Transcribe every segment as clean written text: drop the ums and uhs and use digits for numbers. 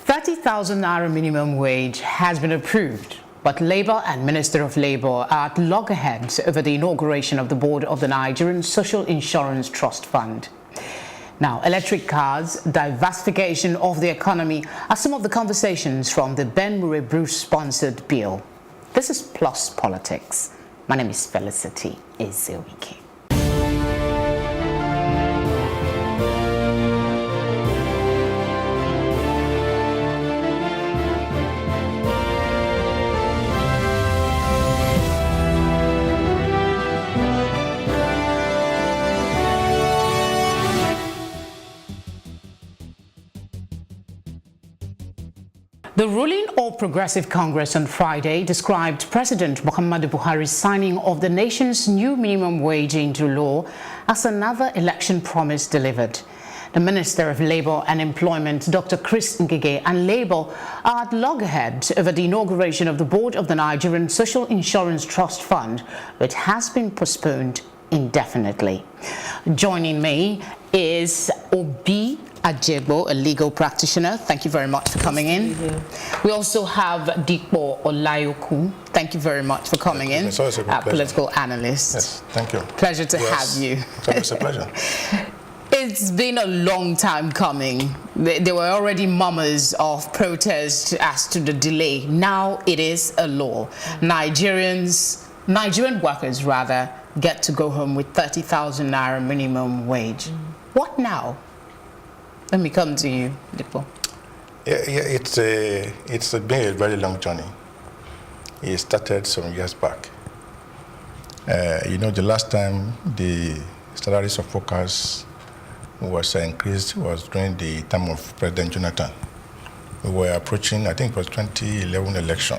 30,000 naira minimum wage has been approved, but Labour and Minister of Labour are at loggerheads over the inauguration of the board of the Nigerian Social Insurance Trust Fund. Now, electric cars, diversification of the economy are some of the conversations from the Ben Murray Bruce-sponsored bill. This is Plus Politics. My name is Felicity Ezewike. The ruling All Progressive Congress on Friday described President Muhammadu Buhari's signing of the nation's new minimum wage into law as another election promise delivered. The Minister of Labour and Employment, Dr. Chris Ngige, and Labour are at loggerheads over the inauguration of the board of the Nigerian Social Insurance Trust Fund, which has been postponed indefinitely. Joining me is Obi Ajegbo, a legal practitioner. Thank you very much for coming in. We also have Dikpo Olayoku. Thank you very much for coming in. It's always a great political analyst. Yes, thank you. Pleasure to have you. It's a pleasure. It's been a long time coming. There were already murmurs of protest as to the delay. Now it is a law. Nigerian workers rather get to go home with 30,000 naira minimum wage. What now? Let me come to you, Dikpo. It's been a very long journey. It started some years back. The last time the salaries of workers was increased was during the time of President Jonathan. We were approaching, I think it was 2011 election,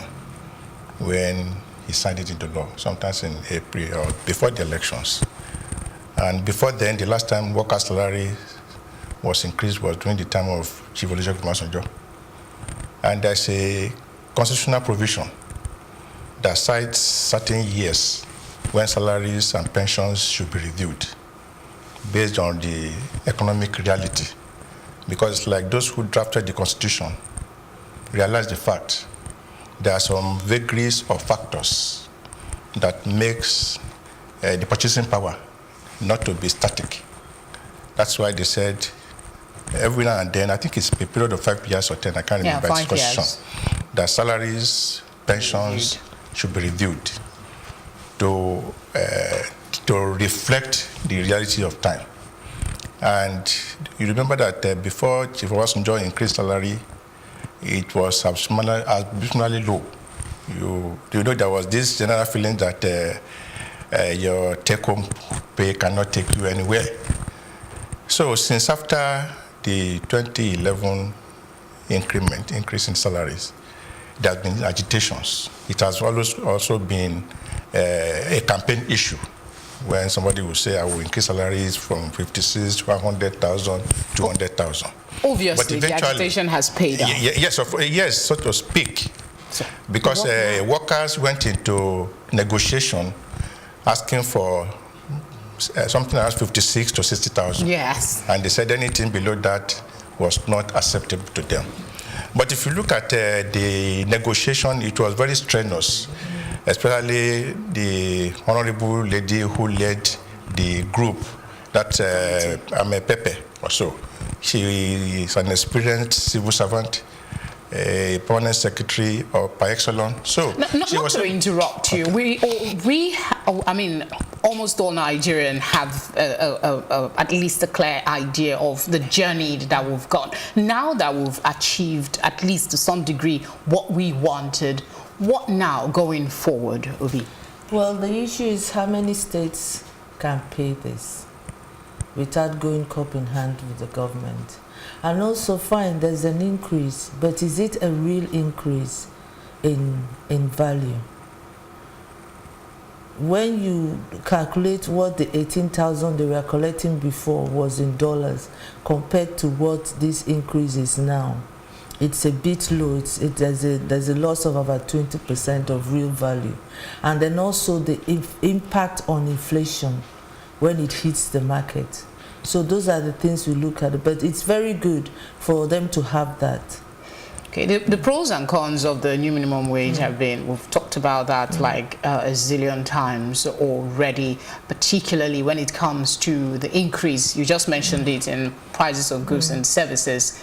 when he signed it into law, sometimes in April or before the elections. And before then, the last time workers' salary was increased was during the time of Chief Olusegun Obasanjo. And there's a constitutional provision that cites certain years when salaries and pensions should be reviewed based on the economic reality. Because like those who drafted the Constitution realized the fact there are some vagaries of factors that makes the purchasing power not to be static. That's why they said every now and then, I think it's a period of 5 years or 10, I can't remember, 5 years. that salaries, pensions should be reviewed to reflect the reality of time. And you remember that before Chief Obasanjo increased salary, it was abysmally low. You know there was this general feeling that your take-home pay cannot take you anywhere. So since after the 2011 increase in salaries, there have been agitations. It has also been a campaign issue when somebody will say, I will increase salaries from 56 to 100,000, 200,000. Obviously, the agitation has paid off. Yes, so to speak. Because workers went into negotiation asking for something like 56 to 60,000. Yes. And they said anything below that was not acceptable to them. But if you look at the negotiation, it was very strenuous, especially the honorable lady who led the group, that Ame Pepe or so. She is an experienced civil servant, a permanent secretary par excellence. So not to interrupt you, almost all Nigerians have at least a clear idea of the journey that we've got. Now that we've achieved, at least to some degree, what we wanted, what now going forward, Obi? Well, the issue is how many states can pay this without going cup in hand with the government. And also, fine, there's an increase, but is it a real increase in value? When you calculate what the 18,000 they were collecting before was in dollars compared to what this increase is now, it's a bit low. There's a loss of about 20% of real value. And then also the impact on inflation when it hits the market. So those are the things we look at. But it's very good for them to have that. Okay, the pros and cons of the new minimum wage have been, we've talked about that like a zillion times already, particularly when it comes to the increase, you just mentioned it, in prices of goods and services.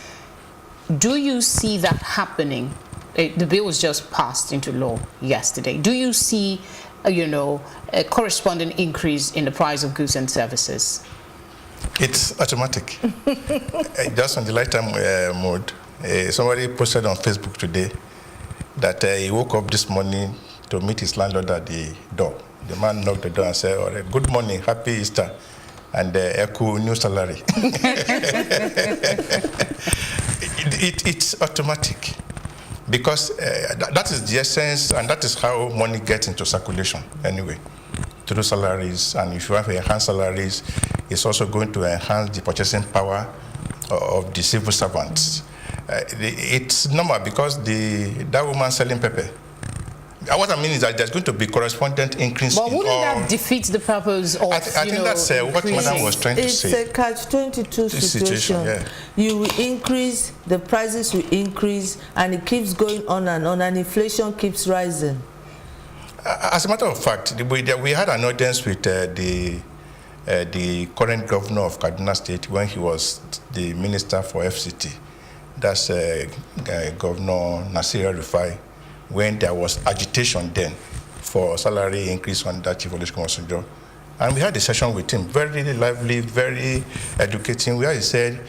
Do you see that happening? The bill was just passed into law yesterday. Do you see, a corresponding increase in the price of goods and services? It's automatic. Just on the lifetime mode. Somebody posted on Facebook today that he woke up this morning to meet his landlord at the door. The man knocked the door and said, "All right, good morning, happy Easter, and echo new salary." It's automatic, because that is the essence, and that is how money gets into circulation anyway, through salaries. And if you have enhanced salaries, it's also going to enhance the purchasing power of the civil servants. It's normal, because that woman selling pepper. What I mean is that there's going to be correspondent increase. But wouldn't that defeat the purpose of, I think that's what Madam was trying to say. It's a catch-22 situation. Yeah. You will increase, the prices will increase, and it keeps going on, and inflation keeps rising. As a matter of fact, we had an audience with the current governor of Kaduna State when he was the minister for FCT. That's Governor Nasir Rufai, when there was agitation then for salary increase on that chief of the. And we had a session with him, very lively, very educating, where he said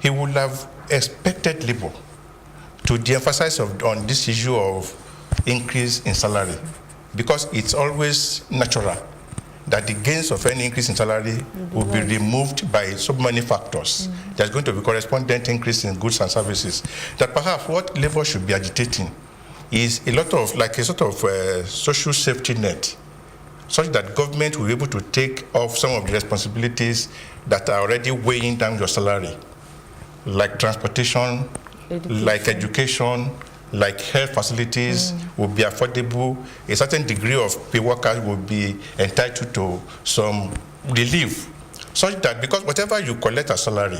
he would have expected Labour to de-emphasize on this issue of increase in salary, because it's always natural that the gains of any increase in salary will be removed by so many factors. There's going to be correspondent increase in goods and services. That perhaps what Labour should be agitating is a lot of, like a sort of social safety net, such that government will be able to take off some of the responsibilities that are already weighing down your salary, like transportation, like education, like health facilities will be affordable. A certain degree of pay workers will be entitled to some relief, such that, because whatever you collect as salary,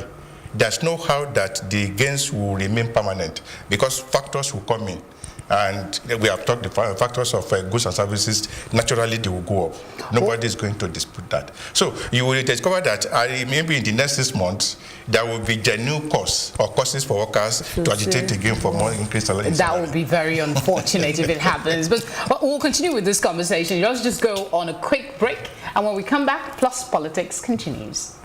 there's no how that the gains will remain permanent, because factors will come in. And we have talked the factors of goods and services, naturally they will go up. Nobody is going to dispute that. So you will discover that maybe in the next 6 months, there will be genuine costs or causes for workers to agitate again for more increased salary. That would be very unfortunate if it happens. But we'll continue with this conversation. Let's just go on a quick break. And when we come back, Plus Politics continues.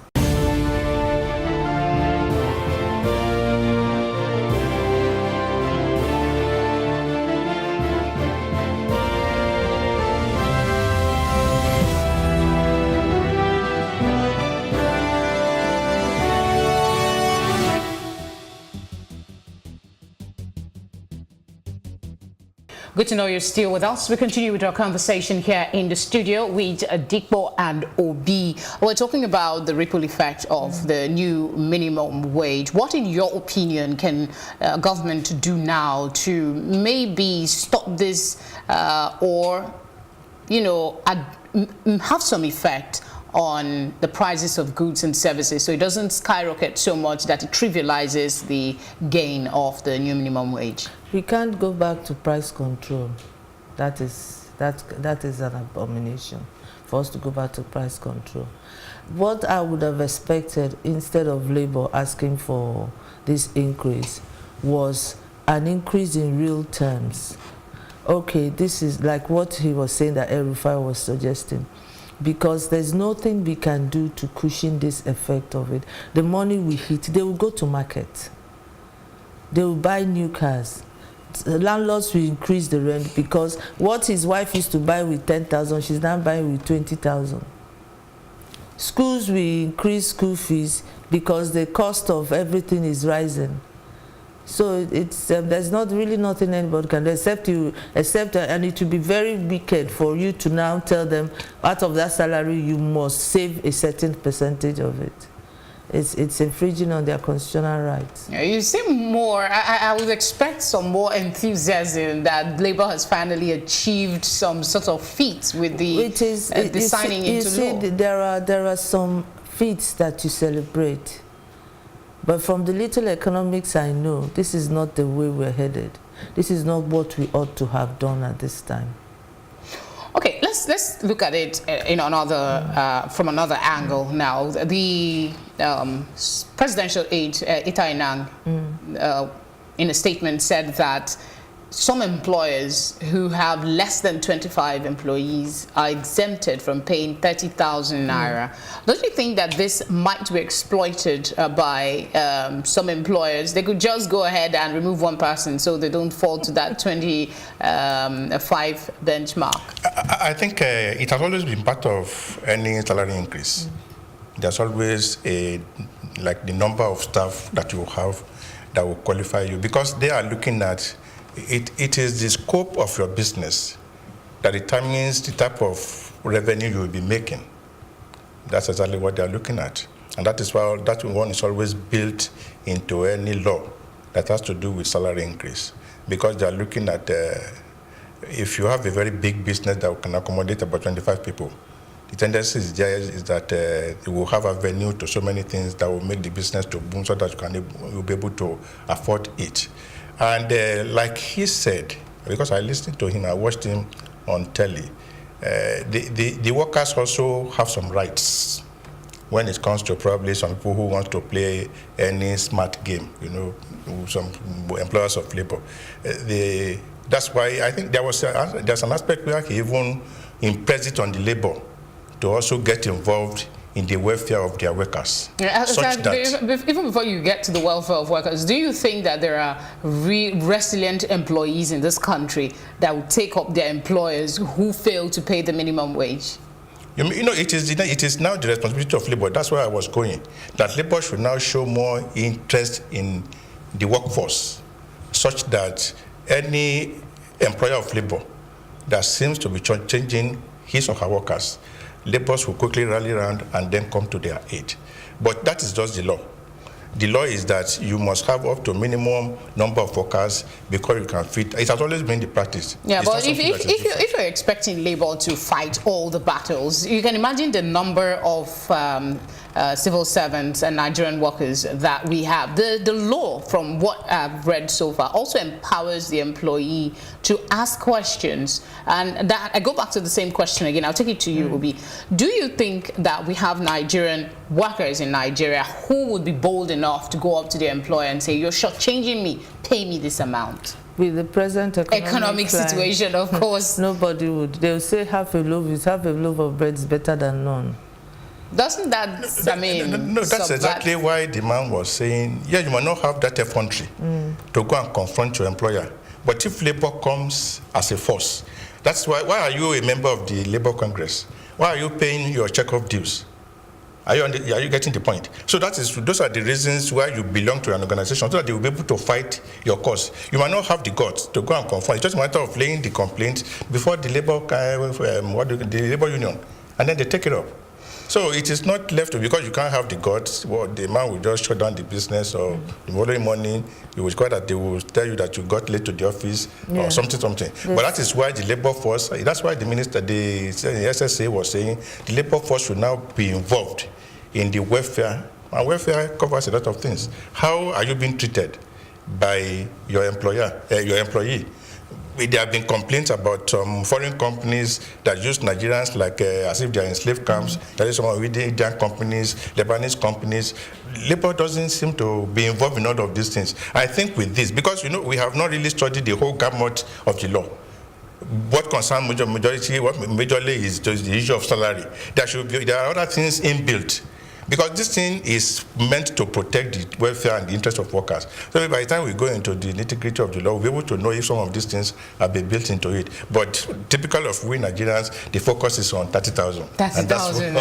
Good to know you're still with us. We continue with our conversation here in the studio with Dikbo and Obi. We're talking about the ripple effect of the new minimum wage. What, in your opinion, can government do now to maybe stop this or, have some effect on the prices of goods and services, so it doesn't skyrocket so much that it trivializes the gain of the new minimum wage? We can't go back to price control. That is an abomination for us to go back to price control. What I would have expected, instead of Labour asking for this increase, was an increase in real terms. Okay, this is like what he was saying that El-Rufai was suggesting, because there's nothing we can do to cushion this effect of it. The money we hit, they will go to market. They will buy new cars. The landlords will increase the rent, because what his wife used to buy with 10,000, she's now buying with 20,000. Schools will increase school fees because the cost of everything is rising. So it's there's not really nothing anybody can do except and it will be very wicked for you to now tell them out of that salary you must save a certain percentage of it. It's infringing on their constitutional rights. Yeah, you seem more, I would expect some more enthusiasm that Labour has finally achieved some sort of feat with the signing into law. There are some feats that you celebrate. But from the little economics I know, this is not the way we're headed. This is not what we ought to have done at this time. Okay, let's look at it in another from another angle now. The presidential aide Itai Nang, in a statement, said that some employers who have less than 25 employees are exempted from paying 30,000 naira. Don't you think that this might be exploited by some employers? They could just go ahead and remove one person so they don't fall to that 25 benchmark. I think it has always been part of any salary increase. There's always like the number of staff that you have that will qualify you, because they are looking at it is the scope of your business that determines the type of revenue you will be making. That's exactly what they are looking at. And that is why that one is always built into any law that has to do with salary increase. Because they are looking at, if you have a very big business that can accommodate about 25 people, the tendency is that you will have avenue to so many things that will make the business to boom so that you'll be able to afford it. And like he said, because I listened to him, I watched him on telly, the workers also have some rights when it comes to probably some people who want to play any smart game, you know, some employers of labor. That's why I think there's an aspect where he even impressed it on the labor to also get involved in the welfare of their workers. Yeah, even before you get to the welfare of workers, do you think that there are resilient employees in this country that will take up their employers who fail to pay the minimum wage? You know, it is now the responsibility of labor. That's where I was going. That labor should now show more interest in the workforce, such that any employer of labor that seems to be changing his or her workers, laborers will quickly rally around and then come to their aid. But that is just the law. The law is that you must have up to minimum number of workers because you can fit. It has always been the practice. Yeah, but if you're expecting labor to fight all the battles, you can imagine the number of civil servants and Nigerian workers that we have. The law, from what I've read so far, also empowers the employee to ask questions. And that, I go back to the same question again. I'll take it to you, Obi. Do you think that we have Nigerian workers in Nigeria who would be bold enough to go up to their employer and say, you're shortchanging me, pay me this amount? With the present economic situation, of course. Nobody would. They'll say half a loaf of bread is better than none. Doesn't that, I mean... No, that's exactly why the man was saying, yeah, you might not have that effrontery to go and confront your employer. But if labor comes as a force, that's why are you a member of the Labor Congress? Why are you paying your check-off dues? Are you getting the point? So those are the reasons why you belong to an organization, so that they will be able to fight your cause. You might not have the guts to go and confront. It's just a matter of laying the complaint before the labor union, and then they take it up. So it is not left to, because you can't have the guts, well, the man will just shut down the business, or the following morning it was quite that they will tell you that you got late to the office, or something. Yes. But that is why the labor force, that's why the minister, the SSA was saying the labor force should now be involved in the welfare. And welfare covers a lot of things. How are you being treated by your employer, your employee? There have been complaints about foreign companies that use Nigerians like as if they are in slave camps. There is some Indian companies, Lebanese companies. Labor doesn't seem to be involved in all of these things. I think with this, because we have not really studied the whole gamut of the law. What concerns majorly is just the issue of salary. There are other things inbuilt, because this thing is meant to protect the welfare and the interest of workers. So by the time we go into the nitty-gritty of the law, we'll be able to know if some of these things have been built into it. But typical of we Nigerians, the focus is on 30,000. 30,000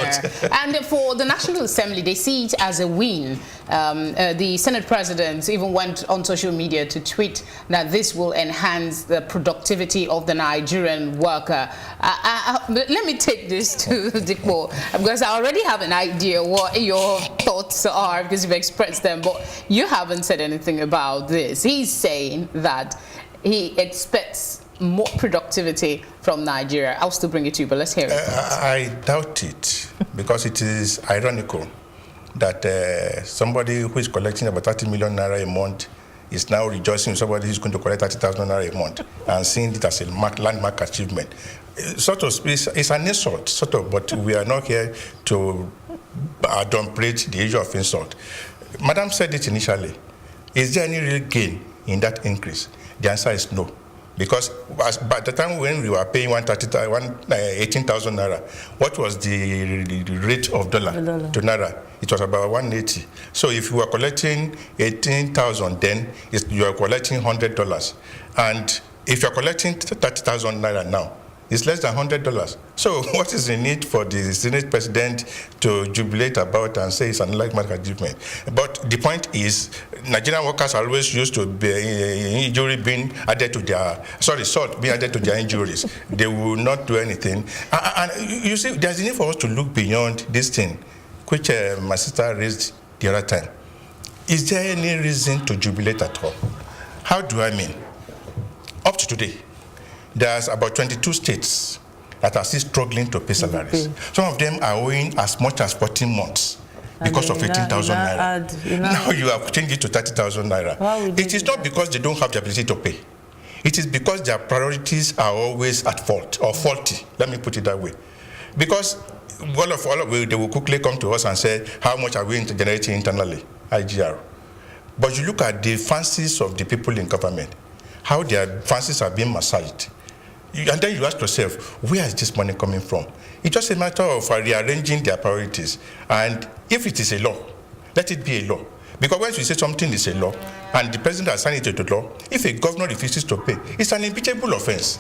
And for the National Assembly, they see it as a win. The Senate President even went on social media to tweet that this will enhance the productivity of the Nigerian worker. Let me take this to Dikpo, because I already have an idea what your thoughts are, because you've expressed them, but you haven't said anything about this. He's saying that he expects more productivity from Nigeria. I'll still bring it to you, but let's hear it. I doubt it, because it is ironical that somebody who is collecting about 30 million naira a month is now rejoicing somebody who's going to collect 30,000 naira a month and seeing it as a landmark achievement. Sort of, it's an insult, sort of, but we are not here to downplay the issue of insult. Madam said it initially. Is there any real gain in that increase? The answer is no. Because by the time when we were paying 18,000 naira, what was the rate of dollar to naira? It was about 180. So if you were collecting 18,000, then you are collecting $100. And if you are collecting 30,000 naira now, it's less than $100. So what is the need for the Senate President to jubilate about and say it's an landmark achievement? But the point is, Nigerian workers are always used to injury being added to their, salt being added to their injuries. They will not do anything. And you see, there's a need for us to look beyond this thing, which my sister raised the other time. Is there any reason to jubilate at all? How do I mean? Up to today, there's about 22 states that are still struggling to pay salaries. Some of them are owing as much as 14 months because of 18,000 naira. Now you have changed it to 30,000 naira. It is not because they don't have the ability to pay. It is because their priorities are always at fault or faulty. Let me put it that way. Because all of they will quickly come to us and say, how much are we generating internally, IGR? But you look at the fancies of the people in government, how their fancies are being massaged. And then you ask yourself, where is this money coming from? It's just a matter of rearranging their priorities. And if it is a law, let it be a law. Because once you say something is a law, and the president has signed it to the law, if a governor refuses to pay, it's an impeachable offense.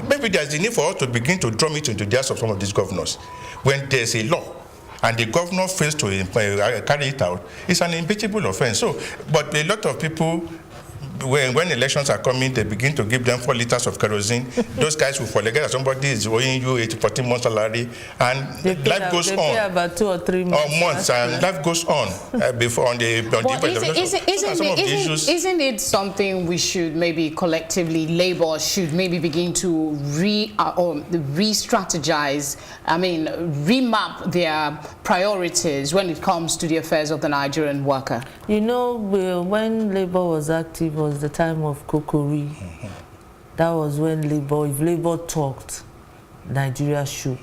Maybe there's the need for us to begin to drum it into the hearts of some of these governors. When there's a law, and the governor fails to carry it out, it's an impeachable offense. So, but a lot of people, when elections are coming, they begin to give them 4 liters of kerosene. Those guys will forget that somebody is owing you 14 months salary, and life goes on. They pay about 2 or 3 months. Or months, and life goes on before on the. Isn't it something we should maybe collectively, Labour should maybe begin to re-strategize? I mean, remap their priorities when it comes to the affairs of the Nigerian worker. You know, when Labour was active, was the time of Kokori. That was when if Labour talked, Nigeria shook.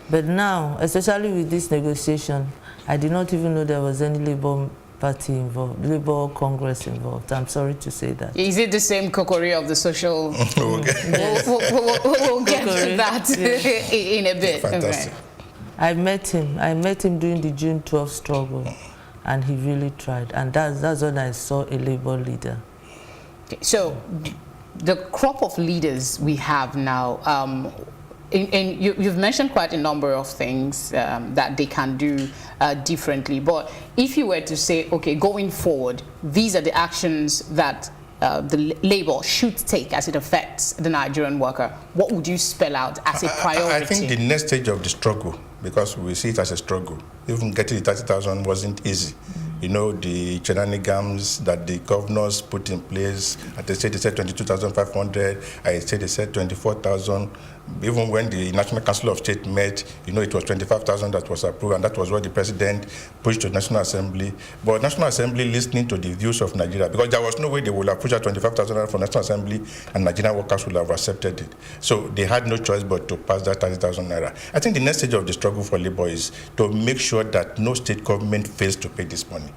But now, especially with this negotiation, I did not even know there was any Labour party involved, Labour Congress involved. I'm sorry to say that. Is it the same Kokori of the social? We'll get to that in a bit. Fantastic. Okay. I met him during the June 12th struggle. And he really tried, and that's when I saw a Labour leader. Okay, so, the crop of leaders we have now, you've mentioned quite a number of things that they can do differently. But if you were to say, okay, going forward, these are the actions that the Labour should take as it affects the Nigerian worker, what would you spell out as a priority? I think the next stage of the struggle, because we see it as a struggle, even getting the 30,000 wasn't easy. You know, the shenanigans that the governors put in place, at the state they said 22,500, I said they said 24,000. Even when the National Council of State met, you know, it was 25,000 that was approved, and that was what the president pushed to the National Assembly. But National Assembly listening to the views of Nigeria, because there was no way they would have pushed out 25,000 from National Assembly and Nigerian workers would have accepted it. So they had no choice but to pass that 30,000 naira. I think the next stage of the struggle for Labour is to make sure that no state government fails to pay this money.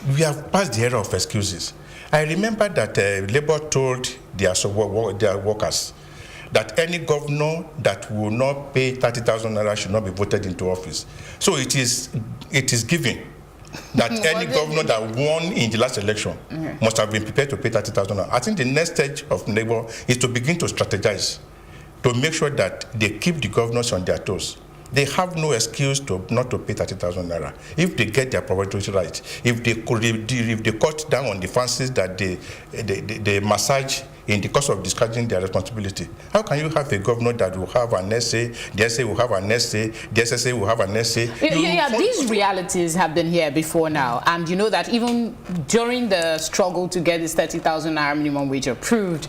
We have passed the era of excuses. I remember that Labour told their workers that any governor that will not pay 30,000 naira should not be voted into office. So it is given that any governor that won in the last election must have been prepared to pay 30,000 naira. I think the next stage of Labour is to begin to strategize, to make sure that they keep the governors on their toes. They have no excuse not to pay 30,000 naira. If they get their priorities right, if they cut down on the fancies that they massage in the course of discharging their responsibility. How can you have a governor that will have an essay, the essay will have an essay, the SSA will have an essay? Yeah, these realities have been here before now, and you know that even during the struggle to get this 30,000 naira minimum wage approved,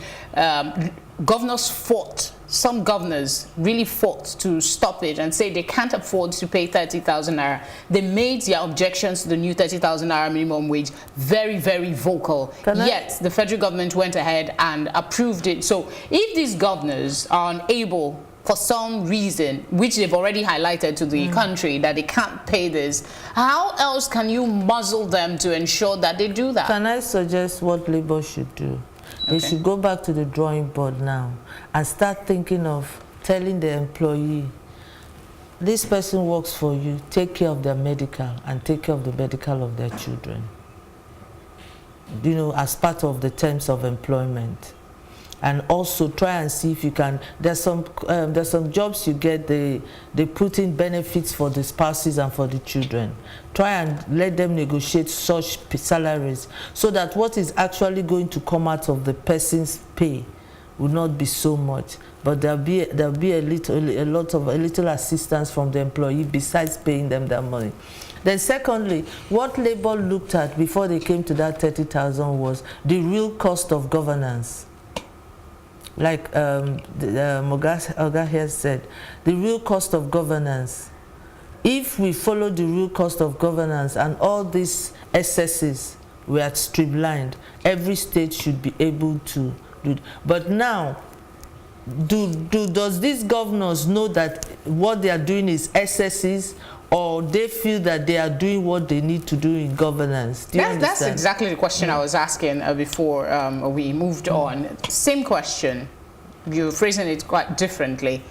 governors fought. Some governors really fought to stop it and say they can't afford to pay 30,000 naira. They made their objections to the new 30,000 naira minimum wage very, very vocal. Yet the federal government went ahead and approved it. So if these governors are unable, for some reason, which they've already highlighted to the country, that they can't pay this, how else can you muzzle them to ensure that they do that? Can I suggest what Labour should do? They should go back to the drawing board now and start thinking of telling the employee, this person works for you, take care of their medical and take care of the medical of their children. You know, as part of the terms of employment. And also try and see if you can, there's some jobs you get, they put in benefits for the spouses and for the children. Try and let them negotiate such salaries so that what is actually going to come out of the person's pay will not be so much, but there'll be a little assistance from the employee besides paying them their money. Then secondly, what Labour looked at before they came to that 30,000 was the real cost of governance. Like Oga here said, the real cost of governance. If we follow the real cost of governance and all these excesses were streamlined, every state should be able to do it. But now, does these governors know that what they are doing is excesses, or they feel that they are doing what they need to do in governance? That's exactly the question I was asking before we moved on. Same question. You're phrasing it quite differently.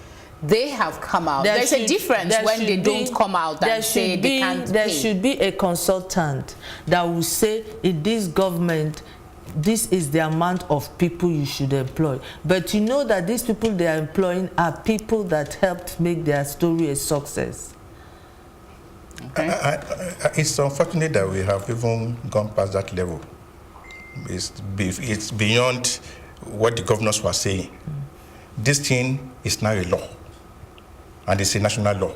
They have come out. There's a difference when they don't come out and say they can't pay. There should be a consultant that will say, in this government, this is the amount of people you should employ. But you know that these people they are employing are people that helped make their story a success. Okay. It's unfortunate that we have even gone past that level. It's beyond what the governors were saying. This thing is now a law, and it's a national law.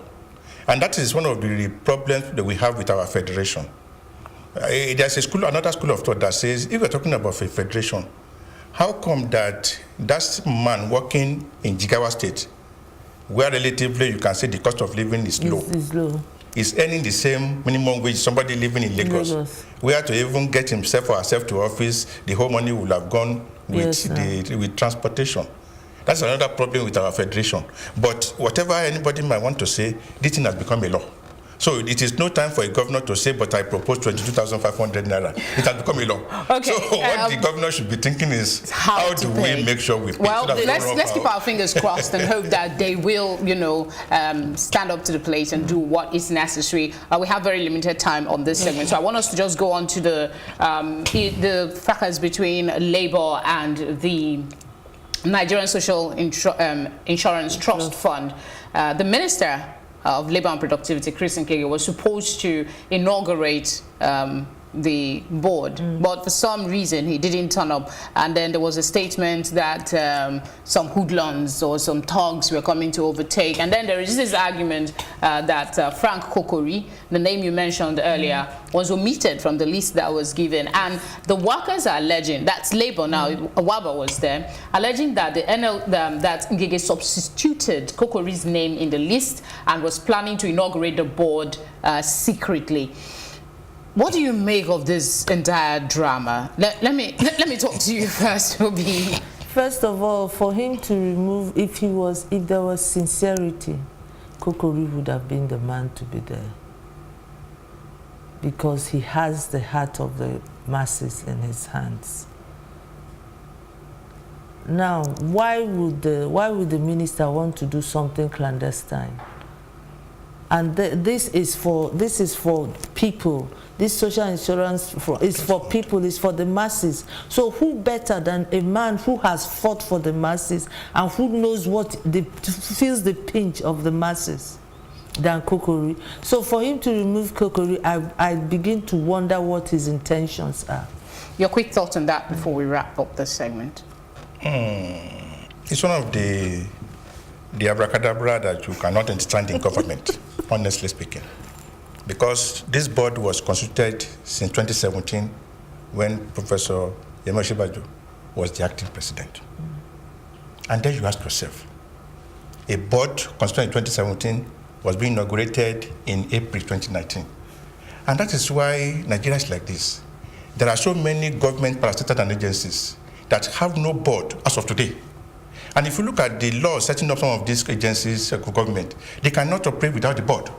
And that is one of the problems that we have with our federation. There's another school of thought that says, if we're talking about a federation, how come that man working in Jigawa State, where relatively you can say the cost of living is low, is earning the same minimum wage somebody living in Lagos. Where to even get himself or herself to office, the whole money will have gone with with transportation. That's another problem with our federation. But whatever anybody might want to say, this thing has become a law. So it is no time for a governor to say, but I propose 22,500 naira. It has become a law. Okay. So what the governor should be thinking is, how do we make sure we pay? Well, so let's keep our fingers crossed and hope that they will, you know, stand up to the plate and do what is necessary. We have very limited time on this segment, so I want us to just go on to the fracas between Labour and the Nigerian Social Insurance Trust Fund. The Minister of Labour and Productivity, Chris Nkege, was supposed to inaugurate the board, but for some reason he didn't turn up, and then there was a statement that some hoodlums or some thugs were coming to overtake, and then there is this argument that Frank Kokori, the name you mentioned earlier, was omitted from the list that was given, and the workers are alleging, that's Labour now, Awaba was there, alleging that that Ngige substituted Kokori's name in the list and was planning to inaugurate the board secretly. What do you make of this entire drama? Let me talk to you first, Obi. First of all, for him to remove, if there was sincerity, Kokori would have been the man to be there, because he has the heart of the masses in his hands. Now, why would the minister want to do something clandestine? And this is for people. This social insurance is for people, is for the masses. So who better than a man who has fought for the masses and who knows feels the pinch of the masses than Kokori? So for him to remove Kokori, I begin to wonder what his intentions are. Your quick thoughts on that before we wrap up this segment. It's one of the abracadabra that you cannot understand in government, honestly speaking. Because this board was constituted since 2017 when Professor Yemi Osinbajo was the acting president. And then you ask yourself, a board constituted in 2017 was being inaugurated in April 2019. And that is why Nigeria is like this. There are so many government parastatal and agencies that have no board as of today. And if you look at the law setting up some of these agencies, government, they cannot operate without the board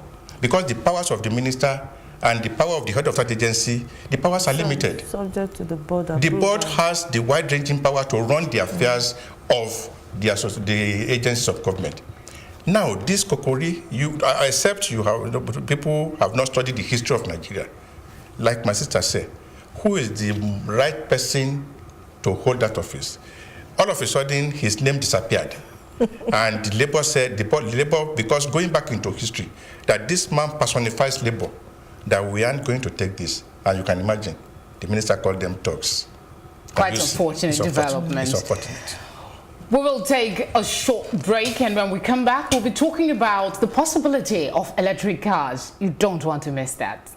because the powers of the minister and the power of the head of that agency, the powers are limited. Subject to the board approval. The board has the wide-ranging power to run the affairs of the agencies of government. Now, this kokori, except people have not studied the history of Nigeria. Like my sister said, who is the right person to hold that office? All of a sudden, his name disappeared. And the Labour said, because going back into history, that this man personifies Labour, that we aren't going to take this. And you can imagine, the minister called them thugs. Quite unfortunate development. It's unfortunate. We will take a short break, and when we come back, we'll be talking about the possibility of electric cars. You don't want to miss that.